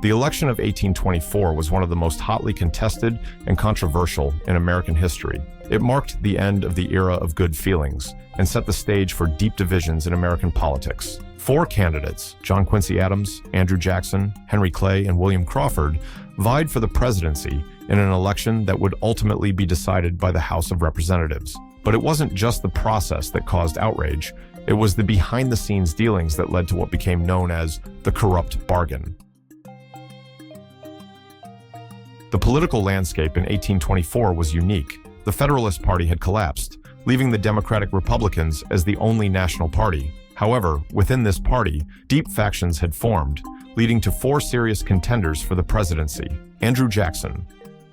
The election of 1824 was one of the most hotly contested and controversial in American history. It marked the end of the era of good feelings and set the stage for deep divisions in American politics. Four candidates, John Quincy Adams, Andrew Jackson, Henry Clay, and William Crawford, vied for the presidency in an election that would ultimately be decided by the House of Representatives. But it wasn't just the process that caused outrage. It was the behind-the-scenes dealings that led to what became known as the corrupt bargain. The political landscape in 1824 was unique. The Federalist Party had collapsed, leaving the Democratic Republicans as the only national party. However, within this party, deep factions had formed, leading to four serious contenders for the presidency. Andrew Jackson.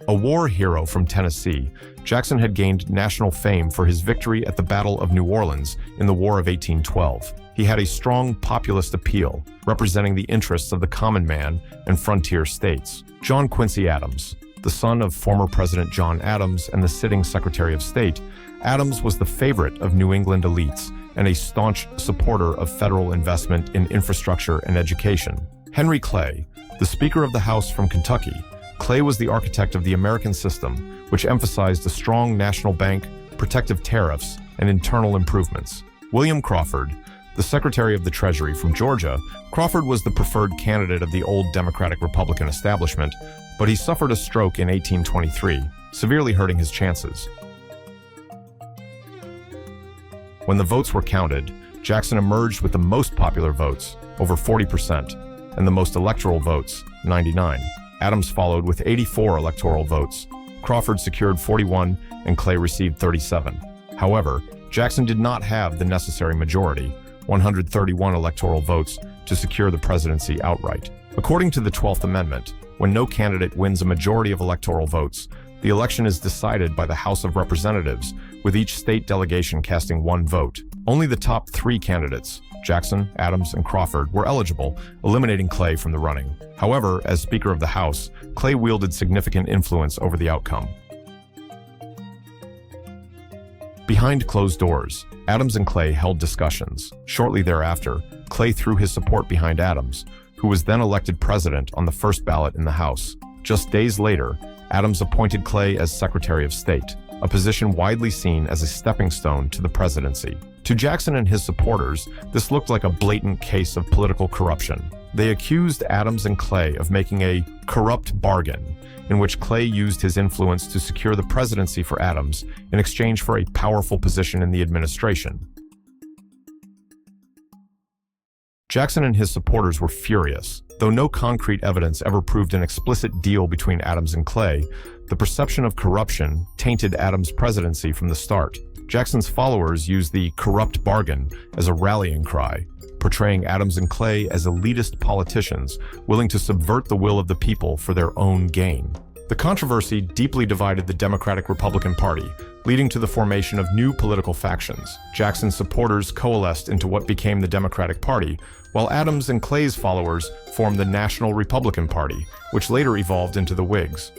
A war hero from Tennessee, Jackson had gained national fame for his victory at the Battle of New Orleans in the War of 1812. He had a strong populist appeal, representing the interests of the common man and frontier states. John Quincy Adams. The son of former President John Adams and the sitting Secretary of State, Adams was the favorite of New England elites and a staunch supporter of federal investment in infrastructure and education. Henry Clay. The Speaker of the House from Kentucky, Clay was the architect of the American system, which emphasized a strong national bank, protective tariffs, and internal improvements. William Crawford. The Secretary of the Treasury from Georgia, Crawford was the preferred candidate of the old Democratic-Republican establishment, but he suffered a stroke in 1823, severely hurting his chances. When the votes were counted, Jackson emerged with the most popular votes, over 40%, and the most electoral votes, 99. Adams followed with 84 electoral votes. Crawford secured 41, and Clay received 37. However, Jackson did not have the necessary majority, 131 electoral votes, to secure the presidency outright. According to the 12th Amendment, when no candidate wins a majority of electoral votes, the election is decided by the House of Representatives, with each state delegation casting one vote. Only the top three candidates, Jackson, Adams, and Crawford, were eligible, eliminating Clay from the running. However, as Speaker of the House, Clay wielded significant influence over the outcome. Behind closed doors, Adams and Clay held discussions. Shortly thereafter, Clay threw his support behind Adams, who was then elected president on the first ballot in the House. Just days later, Adams appointed Clay as Secretary of State, a position widely seen as a stepping stone to the presidency. To Jackson and his supporters, this looked like a blatant case of political corruption. They accused Adams and Clay of making a corrupt bargain, in which Clay used his influence to secure the presidency for Adams in exchange for a powerful position in the administration. Jackson and his supporters were furious. Though no concrete evidence ever proved an explicit deal between Adams and Clay, the perception of corruption tainted Adams' presidency from the start. Jackson's followers used the corrupt bargain as a rallying cry, portraying Adams and Clay as elitist politicians willing to subvert the will of the people for their own gain. The controversy deeply divided the Democratic-Republican Party, leading to the formation of new political factions. Jackson's supporters coalesced into what became the Democratic Party, while Adams and Clay's followers formed the National Republican Party, which later evolved into the Whigs.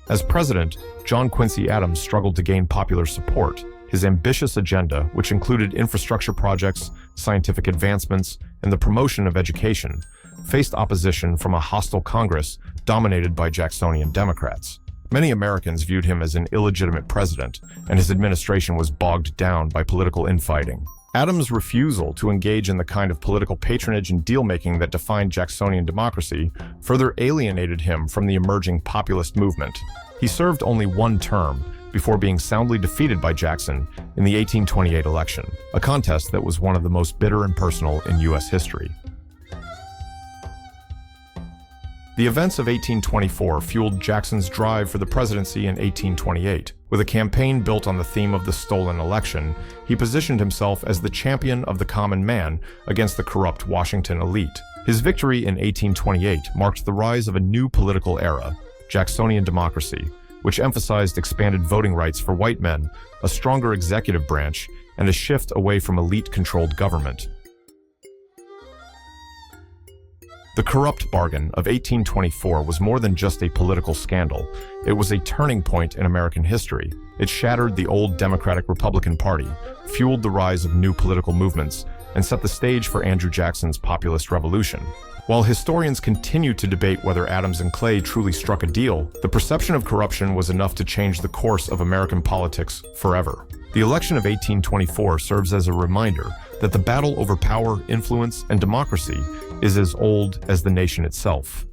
As president, John Quincy Adams struggled to gain popular support. His ambitious agenda, which included infrastructure projects, scientific advancements, and the promotion of education, faced opposition from a hostile Congress dominated by Jacksonian Democrats. Many Americans viewed him as an illegitimate president, and his administration was bogged down by political infighting. Adams' refusal to engage in the kind of political patronage and deal-making that defined Jacksonian democracy further alienated him from the emerging populist movement. He served only one term before being soundly defeated by Jackson in the 1828 election, a contest that was one of the most bitter and personal in U.S. history. The events of 1824 fueled Jackson's drive for the presidency in 1828. With a campaign built on the theme of the stolen election, he positioned himself as the champion of the common man against the corrupt Washington elite. His victory in 1828 marked the rise of a new political era, Jacksonian Democracy, which emphasized expanded voting rights for white men, a stronger executive branch, and a shift away from elite-controlled government. The corrupt bargain of 1824 was more than just a political scandal. It was a turning point in American history. It shattered the old Democratic-Republican Party, fueled the rise of new political movements, and set the stage for Andrew Jackson's populist revolution. While historians continue to debate whether Adams and Clay truly struck a deal, the perception of corruption was enough to change the course of American politics forever. The election of 1824 serves as a reminder that the battle over power, influence, and democracy is as old as the nation itself.